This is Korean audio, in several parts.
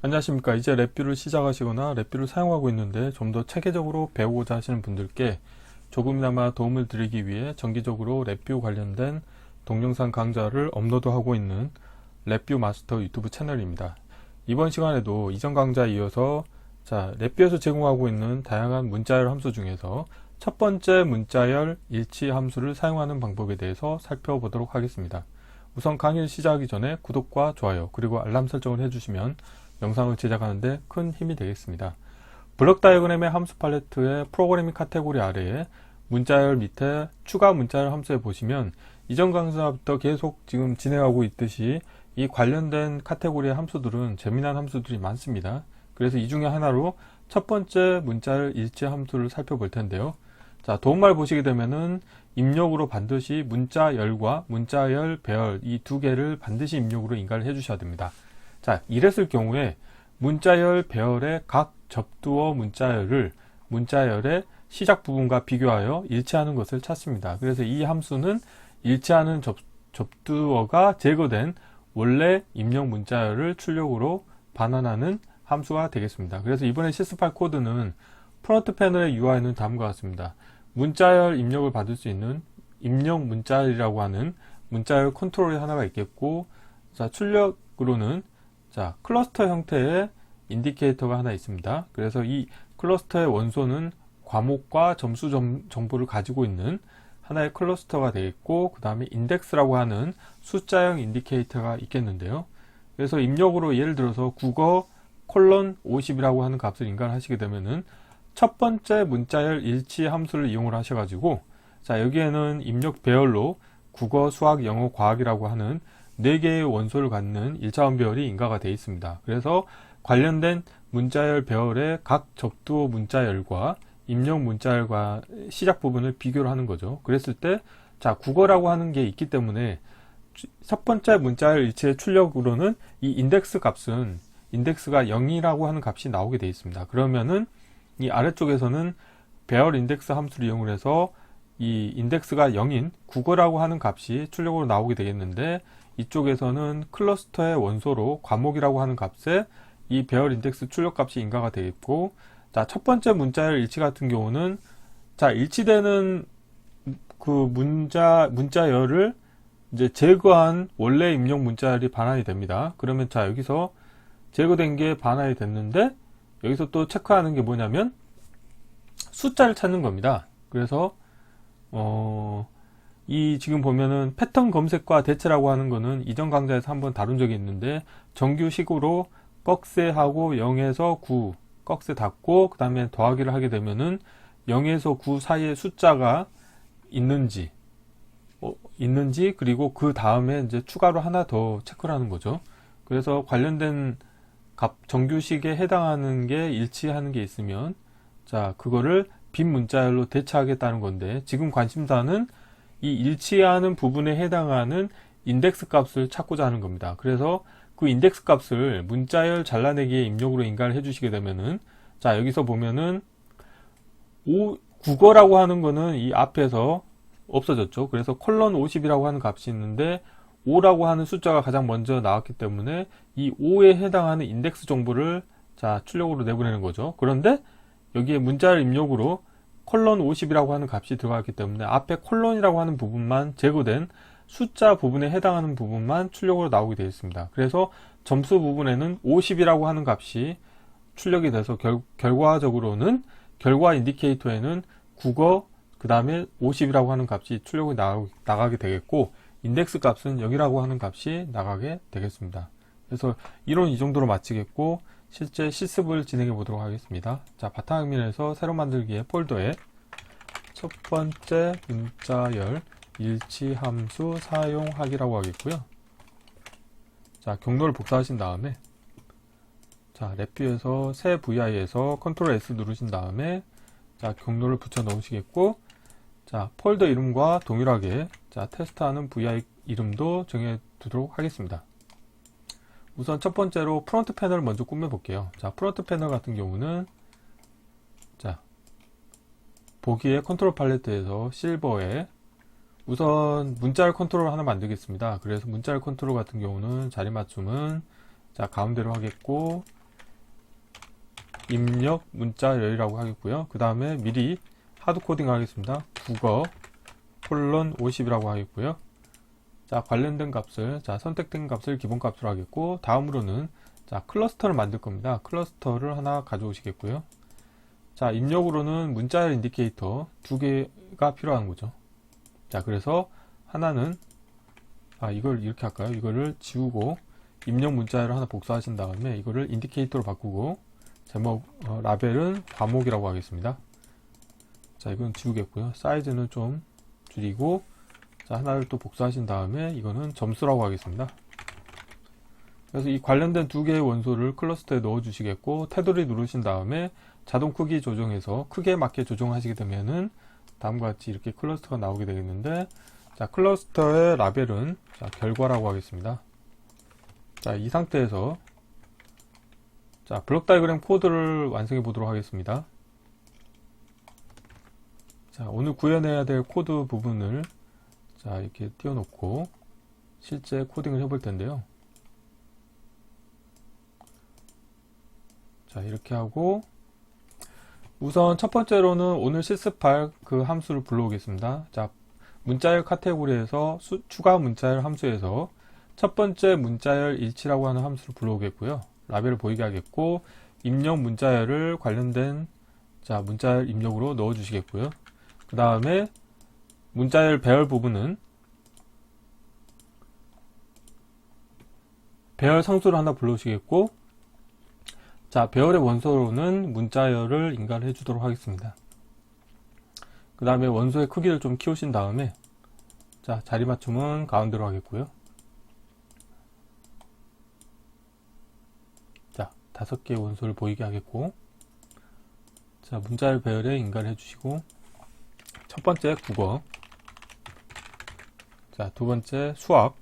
안녕하십니까. 이제 랩뷰를 시작하시거나 랩뷰를 사용하고 있는데 좀 더 체계적으로 배우고자 하시는 분들께 조금이나마 도움을 드리기 위해 정기적으로 랩뷰 관련된 동영상 강좌를 업로드하고 있는 랩뷰 마스터 유튜브 채널입니다. 이번 시간에도 이전 강좌에 이어서 랩뷰에서 제공하고 있는 다양한 문자열 함수 중에서 첫 번째 문자열 일치 함수를 사용하는 방법에 대해서 살펴보도록 하겠습니다. 우선 강의를 시작하기 전에 구독과 좋아요 그리고 알람 설정을 해주시면 영상을 제작하는데 큰 힘이 되겠습니다. 블록 다이어그램의 함수 팔레트의 프로그래밍 카테고리 아래에 문자열 밑에 추가 문자열 함수에 보시면 이전 강좌부터 계속 지금 진행하고 있듯이 이 관련된 카테고리의 함수들은 재미난 함수들이 많습니다. 그래서 이 중에 하나로 첫 번째 문자열 일치 함수를 살펴볼 텐데요. 도움말 보시게 되면은 입력으로 반드시 문자열과 문자열 배열 이 두 개를 반드시 입력으로 인가를 해 주셔야 됩니다. 이랬을 경우에 문자열 배열의 각 접두어 문자열을 문자열의 시작 부분과 비교하여 일치하는 것을 찾습니다. 그래서 이 함수는 일치하는 접두어가 제거된 원래 입력 문자열을 출력으로 반환하는 함수가 되겠습니다. 그래서 이번에 실습할 코드는 프론트 패널의 UI는 다음과 같습니다. 문자열 입력을 받을 수 있는 입력 문자열이라고 하는 문자열 컨트롤이 하나가 있겠고, 출력으로는 클러스터 형태의 인디케이터가 하나 있습니다. 그래서 이 클러스터의 원소는 과목과 점수 정보를 가지고 있는 하나의 클러스터가 되겠고, 그 다음에 인덱스라고 하는 숫자형 인디케이터가 있겠는데요. 그래서 입력으로 예를 들어서 국어 콜론 50이라고 하는 값을 인가하시게 되면은 첫 번째 문자열 일치 함수를 이용을 하셔가지고, 여기에는 입력 배열로 국어, 수학, 영어, 과학이라고 하는 4개의 원소를 갖는 1차원 배열이 인가가 되어 있습니다. 그래서 관련된 문자열 배열의 각 접두어 문자열과 입력 문자열과 시작 부분을 비교를 하는 거죠. 그랬을 때 국어라고 하는 게 있기 때문에 첫 번째 문자열 일치의 출력으로는 이 인덱스 값은 인덱스가 0이라고 하는 값이 나오게 되어 있습니다. 그러면은 이 아래쪽에서는 배열 인덱스 함수를 이용을 해서 이 인덱스가 0인 국어라고 하는 값이 출력으로 나오게 되겠는데, 이쪽에서는 클러스터의 원소로 과목이라고 하는 값에 이 배열 인덱스 출력 값이 인가가 되겠고, 첫 번째 문자열 일치 같은 경우는 일치되는 그 문자열을 이제 제거한 원래 입력 문자열이 반환이 됩니다. 그러면 여기서 제거된 게 반환이 됐는데, 여기서 또 체크하는 게 뭐냐면 숫자를 찾는 겁니다. 그래서 이 지금 보면은 패턴 검색과 대체라고 하는 거는 이전 강좌에서 한번 다룬 적이 있는데, 정규식으로 꺽쇠하고 0에서 9 꺽쇠 닫고 그 다음에 더하기를 하게 되면은 0에서 9 사이에 숫자가 있는지 그리고 그 다음에 이제 추가로 하나 더 체크를 하는 거죠. 그래서 관련된 정규식에 해당하는 게 일치하는 게 있으면 그거를 빈 문자열로 대체하겠다는 건데, 지금 관심사는 이 일치하는 부분에 해당하는 인덱스 값을 찾고자 하는 겁니다. 그래서 그 인덱스 값을 문자열 잘라내기에 입력으로 인가를 해주시게 되면은, 여기서 보면은 국어라고 하는 거는 이 앞에서 없어졌죠. 그래서 콜론 50이라고 하는 값이 있는데 5라고 하는 숫자가 가장 먼저 나왔기 때문에 이 5에 해당하는 인덱스 정보를 출력으로 내보내는 거죠. 그런데 여기에 문자열 입력으로 콜론 50이라고 하는 값이 들어갔기 때문에 앞에 콜론이라고 하는 부분만 제거된 숫자 부분에 해당하는 부분만 출력으로 나오게 되어 있습니다. 그래서 점수 부분에는 50이라고 하는 값이 출력이 돼서 결과적으로는 결과 인디케이터에는 국어 그 다음에 50이라고 하는 값이 출력이 나가게 되겠고, 인덱스 값은 0이라고 하는 값이 나가게 되겠습니다. 그래서 이론 이 정도로 마치겠고, 실제 실습을 진행해 보도록 하겠습니다. 바탕화면에서 새로 만들기의 폴더에 첫 번째 문자열 일치 함수 사용하기라고 하겠고요. 경로를 복사하신 다음에 랩뷰에서 새 VI에서 컨트롤 S 누르신 다음에 경로를 붙여 넣으시겠고, 폴더 이름과 동일하게 테스트하는 VI 이름도 정해 두도록 하겠습니다. 우선 첫 번째로 프론트 패널을 먼저 꾸며 볼게요. 프론트 패널 같은 경우는 보기에 컨트롤 팔레트에서 실버에 우선 문자열 컨트롤 하나 만들겠습니다. 그래서 문자열 컨트롤 같은 경우는 자리 맞춤은 가운데로 하겠고, 입력 문자열이라고 하겠고요. 그 다음에 미리 하드 코딩 하겠습니다. 국어 콜론 50이라고 하겠고요. 자, 관련된 값을, 자, 선택된 값을 기본값으로 하겠고, 다음으로는, 자, 클러스터를 만들 겁니다. 클러스터를 하나 가져오시겠고요. 자, 입력으로는 문자열 인디케이터 2개가 필요한 거죠. 자, 그래서 하나는, 이걸 이렇게 할까요? 이거를 지우고, 입력 문자열을 하나 복사하신 다음에, 이거를 인디케이터로 바꾸고, 제목, 라벨은 과목이라고 하겠습니다. 자, 이건 지우겠고요. 사이즈는 좀 줄이고, 자, 하나를 또 복사하신 다음에 이거는 점수라고 하겠습니다. 그래서 이 관련된 2개의 원소를 클러스터에 넣어 주시겠고, 테두리 누르신 다음에 자동 크기 조정해서 크기에 맞게 조정하시게 되면은 다음과 같이 이렇게 클러스터가 나오게 되겠는데, 자, 클러스터의 라벨은, 자, 결과라고 하겠습니다. 자, 이 상태에서, 자, 블록 다이그램 코드를 완성해 보도록 하겠습니다. 자, 오늘 구현해야 될 코드 부분을, 자, 이렇게 띄워놓고 실제 코딩을 해볼 텐데요. 자, 이렇게 하고 우선 첫 번째로는 오늘 실습할 그 함수를 불러오겠습니다. 자, 문자열 카테고리에서 추가 문자열 함수에서 첫 번째 문자열 일치라고 하는 함수를 불러오겠고요. 라벨을 보이게 하겠고, 입력 문자열을 관련된, 자, 문자열 입력으로 넣어 주시겠고요. 그 다음에 문자열 배열 부분은 배열 상수를 하나 불러오시겠고, 자, 배열의 원소로는 문자열을 인가를 해주도록 하겠습니다. 그 다음에 원소의 크기를 좀 키우신 다음에, 자, 자리 맞춤은 가운데로 하겠고요. 자, 5개의 원소를 보이게 하겠고, 자, 문자열 배열에 인가를 해주시고, 첫 번째 국어, 자, 두 번째 수학,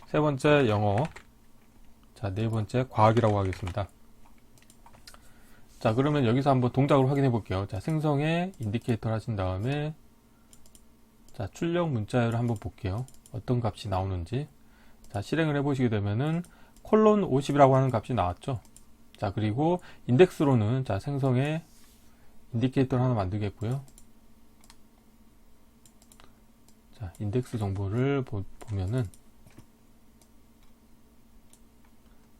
세 번째 영어, 자, 네 번째 과학이라고 하겠습니다. 자, 그러면 여기서 한번 동작으로 확인해 볼게요. 자, 생성에 인디케이터를 하신 다음에, 자, 출력 문자열을 한번 볼게요. 어떤 값이 나오는지. 자, 실행을 해 보시게 되면은 콜론 50이라고 하는 값이 나왔죠. 자, 그리고 인덱스로는, 자, 생성에 인디케이터를 하나 만들겠고요. 자, 인덱스 정보를 보면은,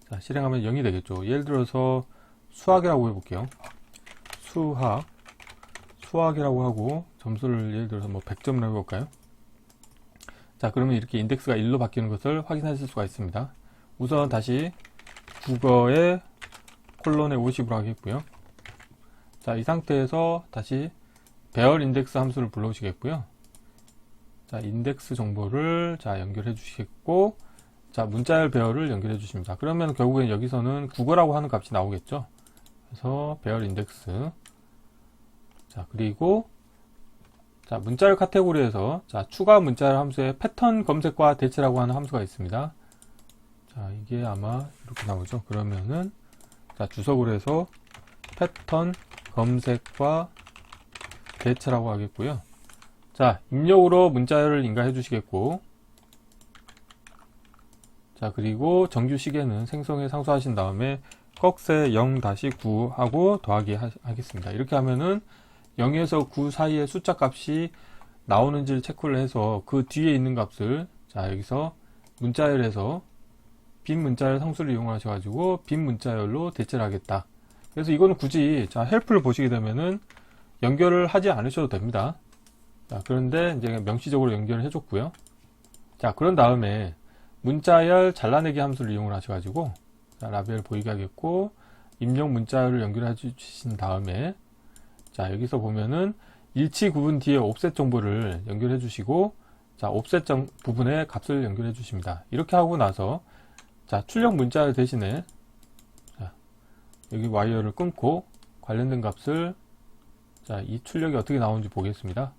자, 실행하면 0이 되겠죠. 예를 들어서 수학이라고 해볼게요. 수학이라고 하고 점수를 예를 들어서 뭐 100점을 해볼까요? 자, 그러면 이렇게 인덱스가 1로 바뀌는 것을 확인하실 수가 있습니다. 우선 다시 국어의 콜론에 50으로 하겠고요. 자, 이 상태에서 다시 배열 인덱스 함수를 불러오시겠고요. 자, 인덱스 정보를, 자, 연결해 주시겠고, 자, 문자열 배열을 연결해 주십니다. 그러면 결국엔 여기서는 국어라고 하는 값이 나오겠죠. 그래서 배열 인덱스, 자, 그리고, 자, 문자열 카테고리에서, 자, 추가 문자열 함수에 패턴 검색과 대체라고 하는 함수가 있습니다. 자, 이게 아마 이렇게 나오죠. 그러면은, 자, 주석으로 해서 패턴 검색과 대체라고 하겠고요. 자, 입력으로 문자열을 인가해 주시겠고, 자, 그리고 정규 시계는 생성에 상수하신 다음에 꺽쇠 0-9 하고 더하기 하겠습니다. 이렇게 하면은 0에서 9 사이의 숫자 값이 나오는지를 체크를 해서 그 뒤에 있는 값을, 자, 여기서 문자열에서 빈 문자열 상수를 이용하셔가지고 빈 문자열로 대체를 하겠다. 그래서 이거는 굳이, 자, 헬프를 보시게 되면은 연결을 하지 않으셔도 됩니다. 자, 그런데 이제 명시적으로 연결을 해줬고요. 자, 그런 다음에 문자열 잘라내기 함수를 이용을 하셔가지고, 자, 라벨 보이게 하겠고, 입력 문자열을 연결해 주신 다음에, 자, 여기서 보면은 일치 구분 뒤에 옵셋 정보를 연결해 주시고, 자, 옵셋 부분에 값을 연결해 주십니다. 이렇게 하고 나서, 자, 출력 문자열 대신에, 자, 여기 와이어를 끊고 관련된 값을, 자, 이 출력이 어떻게 나오는지 보겠습니다.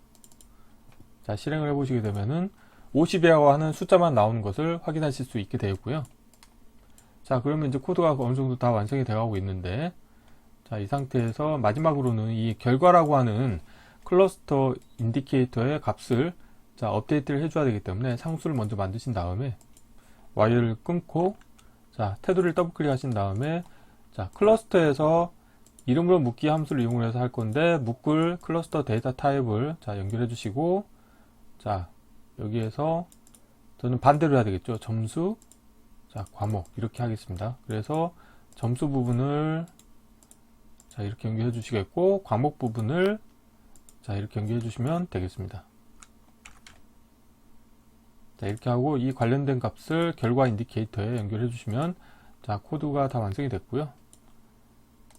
자, 실행을 해 보시게 되면은 50이라고 하는 숫자만 나오는 것을 확인하실 수 있게 되었고요. 자, 그러면 이제 코드가 어느 정도 다 완성이 되어 가고 있는데, 자, 이 상태에서 마지막으로는 이 결과라고 하는 클러스터 인디케이터의 값을, 자, 업데이트를 해줘야 되기 때문에 상수를 먼저 만드신 다음에 와이어를 끊고, 자, 테두리를 더블 클릭하신 다음에, 자, 클러스터에서 이름으로 묶기 함수를 이용해서 할 건데, 묶을 클러스터 데이터 타입을 자, 연결해 주시고, 자, 여기에서 저는 반대로 해야 되겠죠. 점수, 자, 과목 이렇게 하겠습니다. 그래서 점수 부분을 자, 이렇게 연결해 주시겠고, 과목 부분을 자, 이렇게 연결해 주시면 되겠습니다. 자, 이렇게 하고 이 관련된 값을 결과 인디케이터에 연결해 주시면 자, 코드가 다 완성이 됐고요.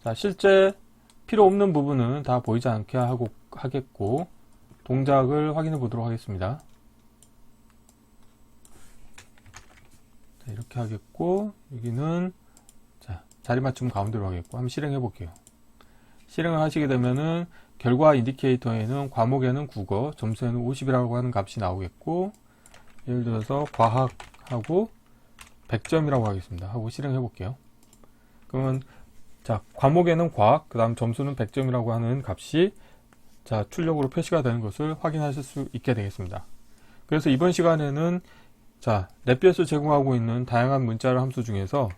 자, 실제 필요 없는 부분은 다 보이지 않게 하겠고, 동작을 확인해 보도록 하겠습니다. 자, 이렇게 하겠고, 여기는 자, 자리 맞춤 가운데로 하겠고, 한번 실행해 볼게요. 실행을 하시게 되면은 결과 인디케이터에는 과목에는 국어, 점수에는 50이라고 하는 값이 나오겠고, 예를 들어서 과학하고 100점이라고 하겠습니다. 하고 실행해 볼게요. 그러면 자, 과목에는 과학, 그 다음 점수는 100점이라고 하는 값이 자, 출력으로 표시가 되는 것을 확인하실 수 있게 되겠습니다. 그래서 이번 시간에는 자, 랩비에서 제공하고 있는 다양한 문자열 함수 중에서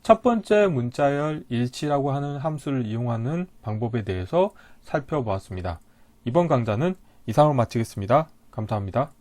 첫 번째 문자열 일치라고 하는 함수를 이용하는 방법에 대해서 살펴보았습니다. 이번 강좌는 이상으로 마치겠습니다. 감사합니다.